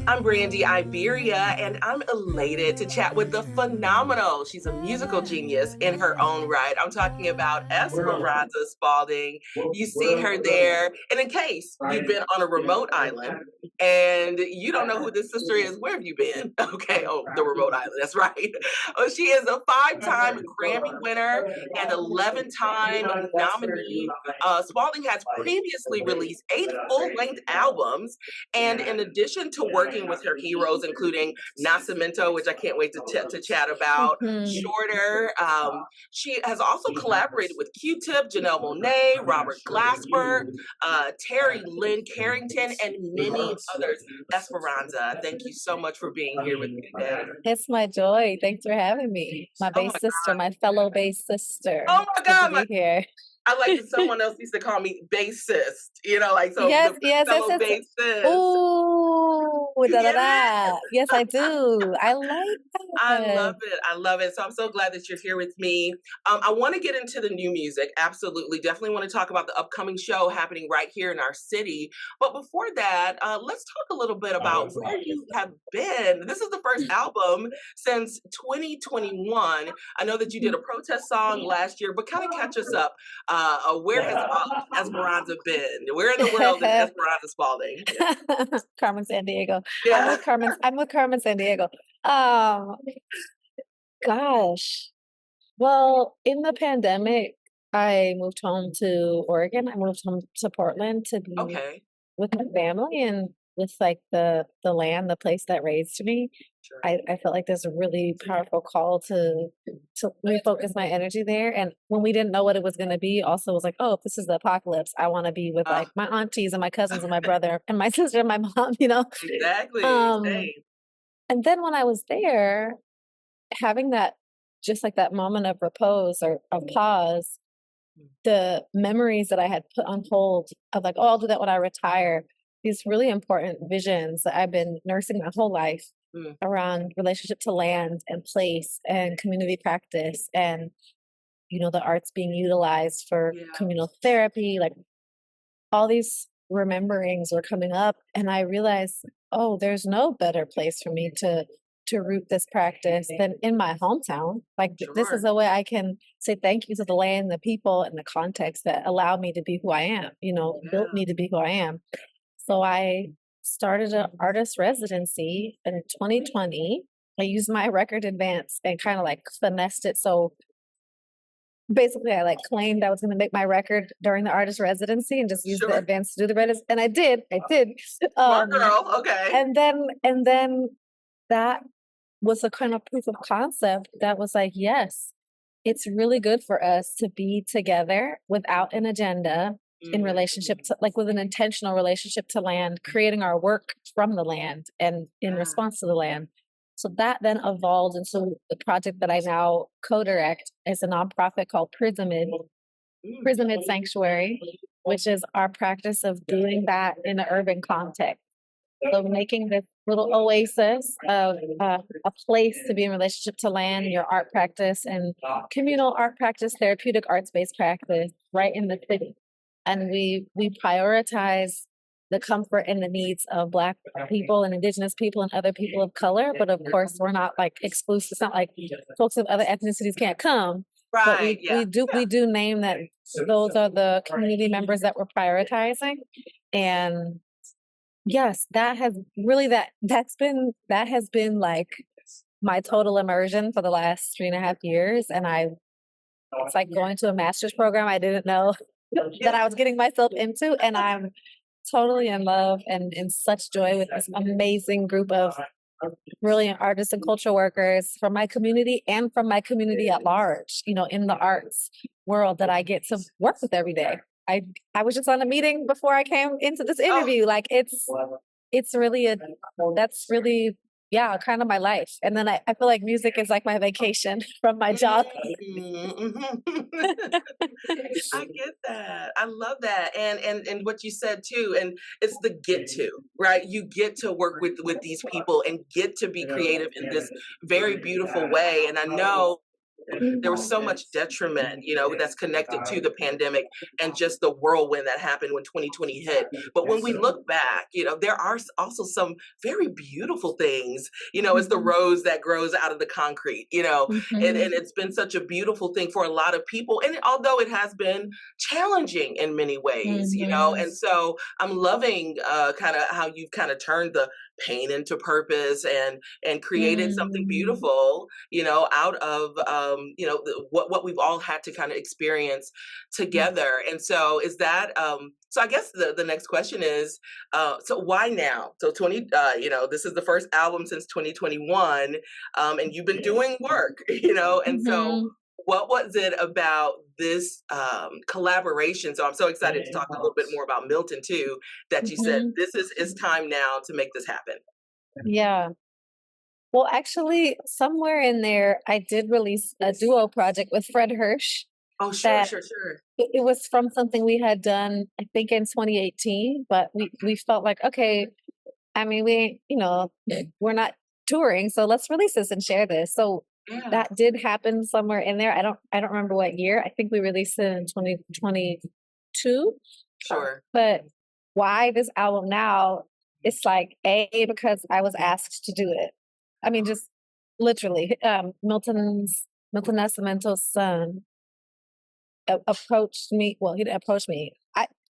I'm Brandi Iberia, and I'm elated to chat with the phenomenal. She's a musical genius in her own right. I'm talking about Esperanza Spalding. You see her there. And in case you've been on a remote island and you don't know who this sister is, where have you been? Okay, oh, the remote island, that's right. Oh, she is a five-time Grammy winner and 11-time nominee. Spalding has previously released 8 full-length albums, and in addition to working with her heroes, including Nascimento, which I can't wait to chat about, Mhm. Shorter, she has also collaborated with Q-Tip, Janelle Monáe, Robert Glasper, Terry Lynn Carrington, and many others. Esperanza, thank you so much for being here with me today. It's my joy. Thanks for having me. My Oh my bass sister, my fellow bass sister. Oh It's my good to God, be here. I like that someone else used to call me bassist, like so Yes, the yes, yes, fellow yes. bassist. Ooh, You da da get it? da. Yes, I do. I like I love that. it. I love it. So I'm so glad that you're here with me. I want to get into the new music. Absolutely. Definitely want to talk about the upcoming show happening right here in our city. But before that, let's talk a little bit about where you have been. This is the first album since 2021. I know that you did a protest song last year, but kind of catch us up. Where has Esperanza been? Where in the world is Esperanza Spalding? Yeah. Carmen San Diego. Yeah. I'm with Carmen San Diego. Um, gosh. Well, in the pandemic, I moved home to Oregon. I moved home to Portland to be Okay. with my family and with like the land, the place that raised me. Sure. I felt like there's a really powerful call to refocus my energy there. And when we didn't know what it was gonna be, also was like, oh, if this is the apocalypse, I wanna be with Uh, like my aunties and my cousins and my brother and my sister and my mom. exactly. Um, Same. and then when I was there, having that just like that moment of repose or of pause, the memories that I had put on hold of like, oh, I'll do that when I retire, these really important visions that I've been nursing my whole life Mm. around relationship to land and place and community practice and the arts being utilized for Yeah. communal therapy, like all these rememberings were coming up and I realized, oh, there's no better place for me to root this practice than in my hometown. Like this is Sure. a way I can say thank you to the land, the people, and the context that allow me to be who I am, built Yeah. me to be who I am. So I started an artist residency in 2020. I used my record advance and kind of like finessed it. So basically, I like claimed I was gonna make my record during the artist residency and just use the Sure. advance to do the redis and I did. Smart Um, girl. Okay. and then that was a kind of proof of concept that was like, yes, it's really good for us to be together without an agenda in relationship Mhm. to like with an intentional relationship to land, creating our work from the land and in Yeah. response to the land. So that then evolved into the project that I now co-direct as a nonprofit called Mm. Prismid Sanctuary, which is our practice of doing that in an urban context. So making this little oasis of a place to be in relationship to land, your art practice, and communal art practice, therapeutic arts-based practice, right in the city. And we prioritize the comfort and the needs of Black people and Indigenous people and other people of color. But of course, we're not like exclusive. It's not like folks of other ethnicities can't come. But Right. we Yeah. we do we do name that those are the community members that we're prioritizing, and yes, that has really that has been like my total immersion for the last 3.5 years. And it's like going to a master's program I didn't know that Yeah. I was getting myself into. And I'm totally in love and in such joy with this amazing group of brilliant artists and cultural workers from my community and from my community at large, in the arts world that I get to work with every day. I I was just on a meeting before I came into this Oh. interview. Like it's really that's really yeah, kind of my life. And then I feel like music is like my vacation from my job. Mhm. I get that. I love that. And what you said too, and it's the get to, right? You get to work with these people and get to be creative in this very beautiful way. And I know there was so much detriment, that's connected to the pandemic and just the whirlwind that happened when 2020 hit. But when we look back, there are also some very beautiful things, as the Mhm, rose that grows out of the concrete, and mhm, it's been such a beautiful thing for a lot of people. And although it has been challenging in many ways, mhm, and so I'm loving kind of how you've kind of turned the pain into purpose and created something mm, beautiful, out of what we've all had to kind of experience mm, together. And so is that so I guess the next question is so why now? So 20 this is the first album since 2021, and you've been doing work, and so mhm, what was it about this collaboration? So I'm so excited to talk a little bit more about Milton too, that you said mhm. this is it's time now to make this happen. Yeah. Well, actually, somewhere in there, I did release a duo project with Fred Hirsch Oh, sure, that sure, sure. it was from something we had done, I think in 2018, but we felt like, okay, I mean, we ain't, we're not touring, so let's release this and share this. So Yeah, that did happen somewhere in there. I don't remember what year. I think we released it in 2022. sure. But why this album now? It's like because I was asked to do it. I mean, just literally, Milton Nascimento's son approached me. Well, he didn't approach me.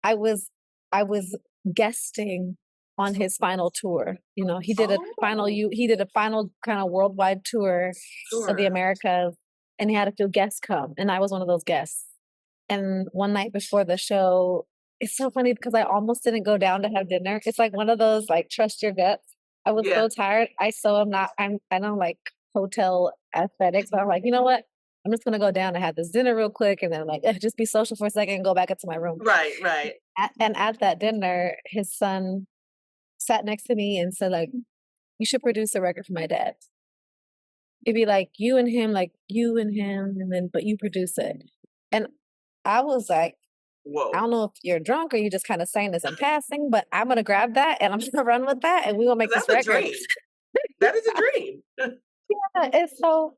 I was I was guesting on his final tour. Oh, he did a final kind of worldwide tour of the sure. Americas, and he had a few guests come, and I was one of those guests. And one night before the show, it's so funny because I almost didn't go down to have dinner. It's like one of those like trust your guts. I was Yeah, so tired. I don't like hotel aesthetics, but I'm like, you know what? I'm just gonna go down and have this dinner real quick and then like just be social for a second and go back into my room. right, right. And at that dinner, his son sat next to me and said, like, you should produce a record for my dad. It'd be like you and him, and then but you produce it. And I was like, I Whoa. don't know if you're drunk or you just kind of saying this in passing, but I'm gonna grab that and I'm gonna run with that and we will make this That's a record. dream. That is a dream. And so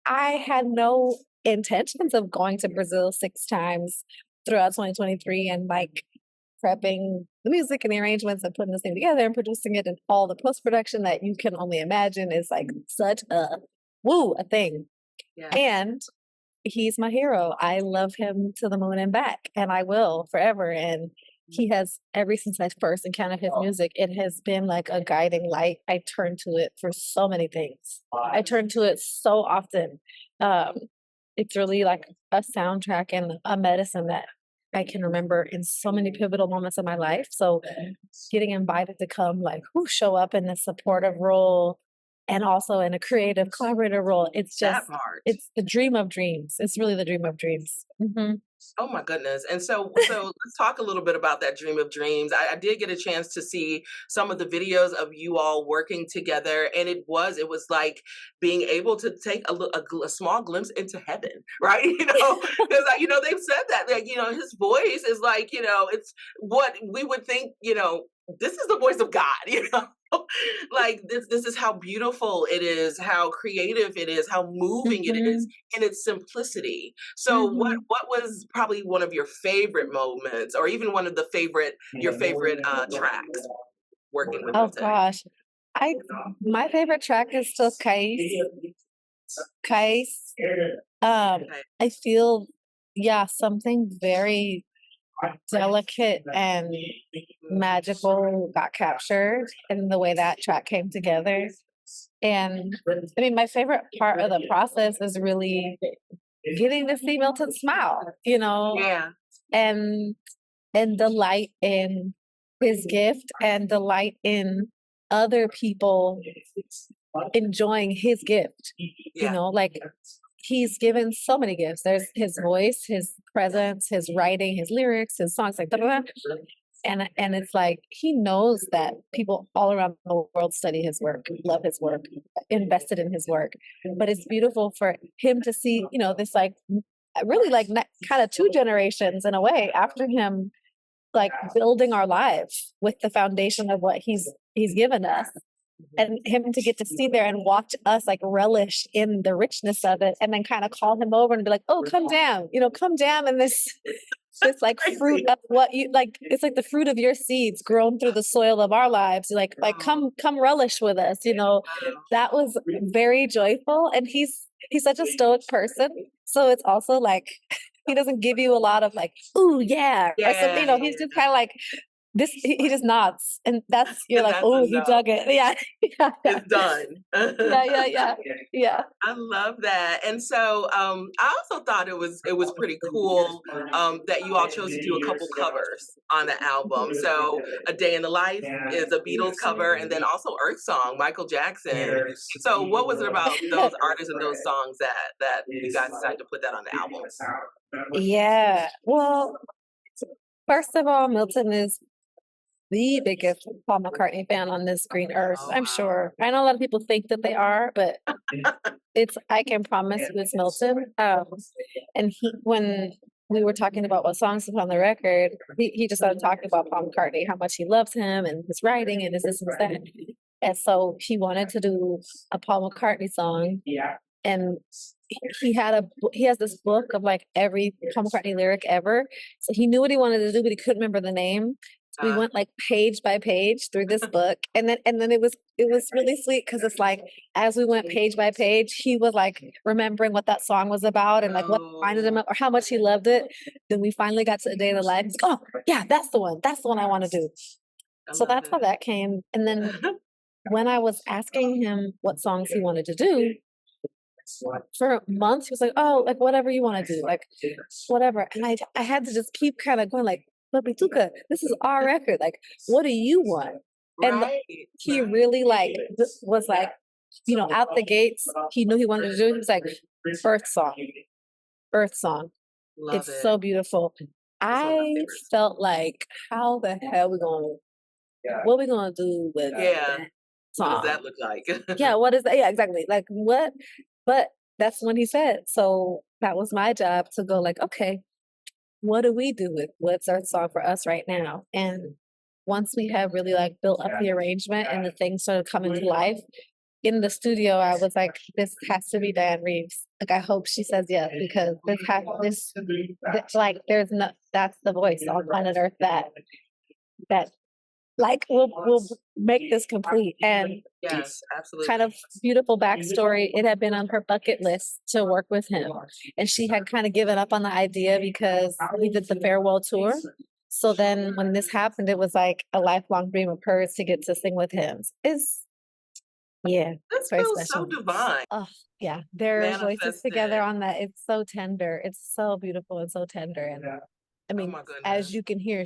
I had no intentions of going to Brazil 6 times throughout 2023 and like prepping the music and the arrangements and putting this thing together and producing it and all the post production that you can only imagine is like such a thing. Yeah. And he's my hero. I love him to the moon and back, and I will forever. And he has, ever since I first encountered his music, it has been like a guiding light. I turn to it for so many things. I turn to it so often. Um, it's really like a soundtrack and a medicine that I can remember in so many pivotal moments of my life. So getting invited to come like show up in a supportive role and also in a creative collaborator role, That part. it's the dream of dreams. It's really the dream of dreams. Oh my goodness. And so let's talk a little bit about that dream of dreams. I did get a chance to see some of the videos of you all working together, and it was like being able to take a small glimpse into heaven, right? Because they've said that, like, his voice is like, it's what we would think, this is the voice of God, like this is how beautiful it is, how creative it is, how moving it is Mhm, in its simplicity. So mhm. what was probably one of your favorite moments, or even one of your favorite tracks working with Oh Milton? gosh. I My favorite track is still Kais. Kais. Okay. I feel yeah, something very delicate and magical got captured in the way that track came together. And I mean, my favorite part of the process is really getting to see Milton smile, Yeah. and delight in his gift and delight in other people enjoying his gift. Yeah. Like he's given so many gifts. There's his voice, his presence, his writing, his lyrics, his songs, like da, da, da. And it's like he knows that people all around the world study his work, love his work, invested in his work. But it's beautiful for him to see, this like really like kind of two generations in a way after him, like building our lives with the foundation of what he's given us. and him to get to see there and watch us like relish in the richness of it, and then kind of call him over and be like, "Oh, come down, come down in this like fruit Crazy. of what you like. It's like the fruit of your seeds grown through the soil of our lives. Like Oh, come relish with us." wow. That was very joyful, and he's such a stoic person. So it's also like he doesn't give you a lot of like, "Ooh, yeah," or something. Yeah, He's just yeah. kind of like this. He just nods, and that's you're And like, that's "Oh, he enough. dug it." Yeah, yeah, yeah, It's done. yeah, yeah, yeah, yeah. I love that. And so I also thought it was pretty cool that you all chose to do a couple covers on the album. So A Day in the Life is a Beatles cover, and then also Earth Song, Michael Jackson. So what was it about those artists and those songs that you guys decided to put that on the album? Yeah. Well, first of all, Milton is the biggest Paul McCartney fan on this green earth, Oh I'm wow. sure. I know a lot of people think that they are, but I can promise you it's Milton. And when we were talking about what songs to put on the record, he just started talking about Paul McCartney, how much he loves him and his writing and his this and that. And so he wanted to do a Paul McCartney song, and he has this book of like every Paul McCartney lyric ever. So he knew what he wanted to do, but he couldn't remember the name. So we Uh, went like page by page through this book, and then it was really sweet because it's like as we went page by page, he was like remembering what that song was about and like what reminded him oh, of or how much he loved it. Then we finally got to A Day in the Life. He's like, oh yeah, that's the one. That's the one I want to do. I So love that's how it. that came. And then when I was asking him what songs he wanted to do, for months he was like, "Oh, like whatever you want to do, like whatever." And I had to just keep kind of going like, "But Bituka, this is our record. Like, what do you want?" And Right, he right. really like was like, out the gates, he knew he wanted to do. He was like, "Earth Song, Earth Song. Love It's it. so beautiful." It's one of my I favorites. felt like, how the hell we gonna what we gonna do with Yeah. that What does song? that look like? Yeah, what is that? Yeah, exactly. Like what? But that's when he said. So that was my job to go like, okay, what do we do with what's our song for us right now? And once we have really like built up the arrangement and the things sort of coming to life in the studio, I was like, this has to be Diane Reeves. Like I hope she says yes because like there's no that's the voice on planet Earth that like will make this complete. And Yes, kind of absolutely. beautiful backstory. It had been on her bucket list to work with him, and she had kind of given up on the idea because he did the farewell tour. So then, when this happened, it was like a lifelong dream of hers to get to sing with him. It's yeah, This it's very feels so special. divine, Oh yeah, their voices together manifested. on that. It's so tender. It's so beautiful and so tender. And I Oh mean, my as goodness. you can hear,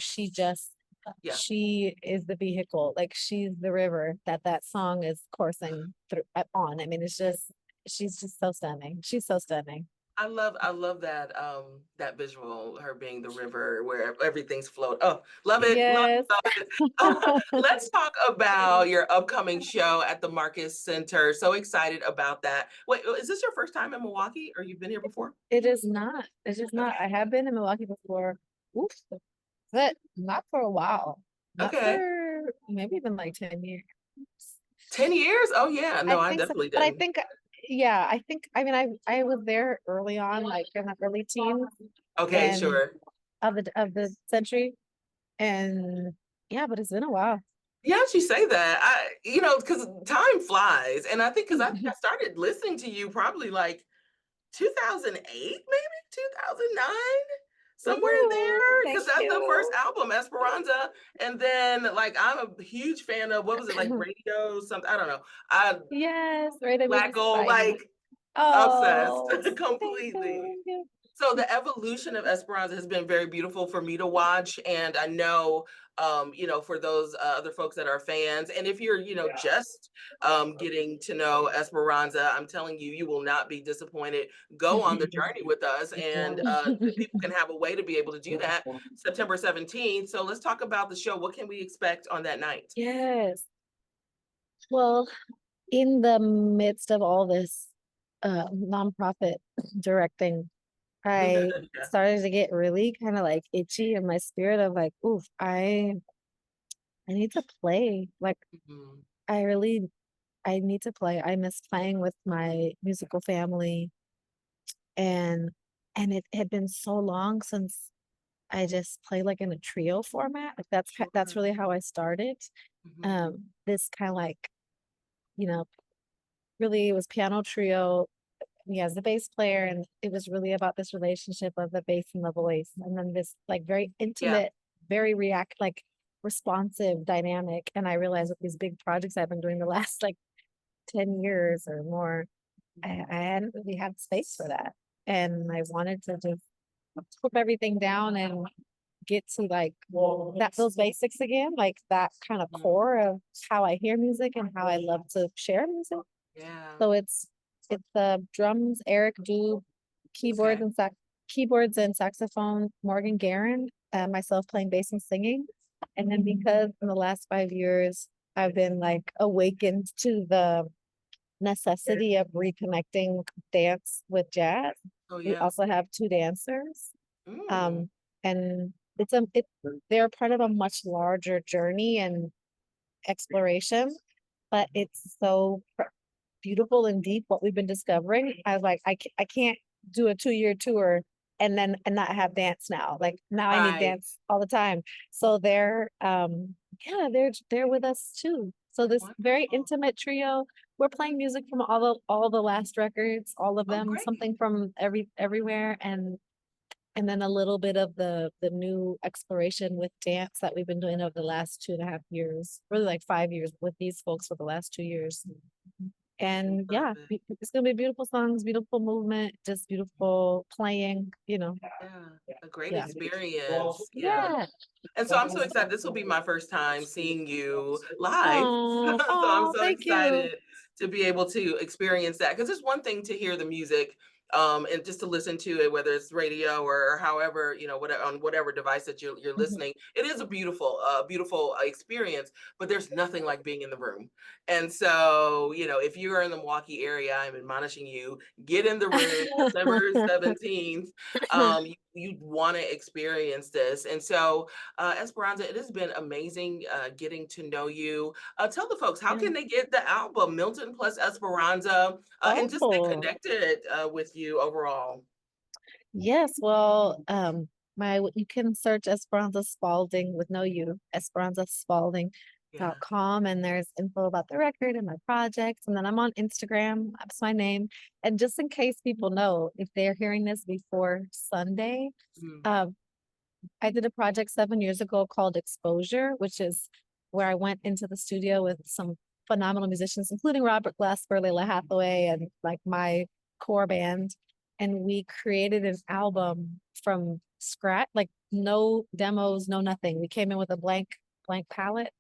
Yeah. she is the vehicle. Like she's the river that song is coursing through on. I mean, she's just so stunning. She's so stunning. I love that visual, her being the river where everything's float. Oh, love it, love Yes. it, love it. Let's talk about your upcoming show at the Marcus Center. So excited about that. Wait, is this your first time in Milwaukee or you've been here before? It is not. It is not. Okay. I have been in Milwaukee before. Oof, but not for a while. Not Okay. for maybe even like 10 years. 10 years? Oh yeah. I No, I think so. definitely But I didn't. think yeah, I mean I was there early on, like in the early teens Okay, and sure. of the century. And yeah, but it's been a while. Yes, you say that. Because time flies. And I think I started listening to you probably like 2008, maybe 2009, somewhere in Ooh, there. Because thank that's the first you. album, Esperanza. And then, like, I'm a huge fan of what was it, like radio, something, I don't know. Yes, right. I made Black me Gold, cry. like, obsessed Oh, thank completely. you. So the evolution of Esperanza has been very beautiful for me to watch, and I know, for those other folks that are fans, and if you're, just getting to know Esperanza, I'm telling you, you will not be disappointed. Go on the journey with us, and people can have a way to be able to do that. September 17th. So let's talk about the show. What can we expect on that night? Yes. Well, in the midst of all this nonprofit directing, I Yeah. started to get really kind of like itchy in my spirit of like, oof, I need to play. Like Mhm. I really I need to play. I miss playing with my musical family, and it had been so long since I just played, like, in a trio format, like, that's Sure. really how I started. Mhm. This kinda, like, you know, really it was piano trio, me as the bass player, and it was really about this relationship of the bass and the voice, and then this, like, very Yeah. intimate, very responsive dynamic, and I realized with these big projects I've been doing the last, like, 10 years or more, I hadn't really had space for that, and I wanted to just put everything down and get to, like, that those basics again, like, that kind of Mhm. core of how I hear music and how I love to share music. Yeah. So it's the drums, Eric Dube, keyboards Okay. and keyboards and saxophone, Morgan Guerin, myself playing bass and singing. And then because in the last 5 years I've been like awakened to the necessity of reconnecting dance with jazz, Oh, we yeah. also have two dancers. Mm. Um, and they're part of a much larger journey and exploration, but it's so beautiful and deep what we've been discovering. I was like, I can't do a 2-year tour and not have dance now. Like now I need Right. dance all the time. So yeah, they're with us too. So this very Wonderful. intimate trio, we're playing music from all the last records, all of Oh, them, great. something from everywhere, and then a little bit of the new exploration with dance that we've been doing over the last 2.5 years, really like 5 years with these folks for the last 2 years. And Love yeah, it. it's gonna be beautiful songs, beautiful movement, just beautiful playing. Yeah. A great Yeah. experience. Yeah. Yeah. And so I'm so excited. This will be my first time seeing you live. Oh, So I'm oh, so thank you. excited to be able to experience that because it's one thing to hear the music and just to listen to it, whether it's radio or however, whatever on whatever device that you're Mhm. listening. It is a beautiful experience, but there's nothing like being in the room. And so, if you're in the Milwaukee area, I'm admonishing you, get in the room September 17th. You'd want to experience this. And so Esperanza, it has been amazing getting to know you. Tell the folks, how Yeah. can they get the album, Milton plus Esperanza, and just stay Oh, connected with you overall? yes. Well, my you can search Esperanza Spalding with no U, Yeah. esperanzaspalding.com, and there's info about the record and my projects. And then I'm on Instagram. That's my name. And just in case people know, if they're hearing this before Sunday, Mm, um, I did a project 7 years ago called Exposure, which is where I went into the studio with some phenomenal musicians, including Robert Glasper, Layla Hathaway, and like my core band. And we created an album from scratch, like no demos, no nothing. We came in with a blank palette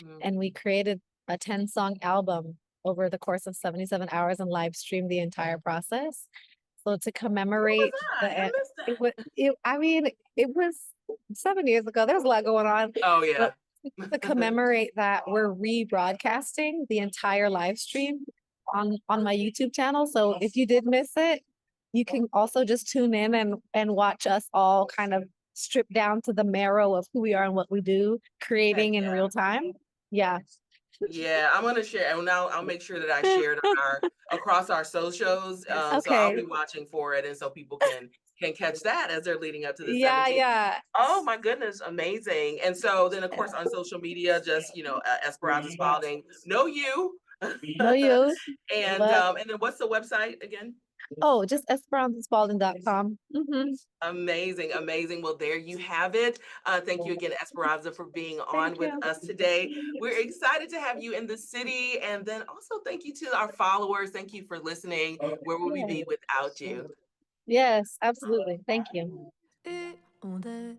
mm. and we created a 10-song album over the course of 77 hours and live streamed the entire process. So to What was commemorate that? I the missed it that. was I mean, it was 7 years ago. There was a lot going on, Oh, but yeah. to commemorate that, we're rebroadcasting the entire live stream on my YouTube channel. So if you did miss it, you can also just tune in and watch us all kind of strip down to the marrow of who we are and what we do, Heck creating in yeah. real time. Yeah. Yeah, I'm gonna share, and now I'll make sure that I share it on our across our socials. So I'll Okay. be watching for it, and so people can catch that as they're leading up to the Yeah, 17th. yeah. Oh my goodness, amazing! And so then, of course, on social media, just Esperanza Spalding, know you, No you, but and then what's the website again? oh, just esperanzaspalding.com. Amazing, amazing. Well, there you have it. Thank you again, Esperanza, for being Thank on with you. us today. We're excited to have you in the city. And then also thank you to our followers. Thank you for listening. Where would we Yeah. be without you? Yes, absolutely. Thank you. Et on est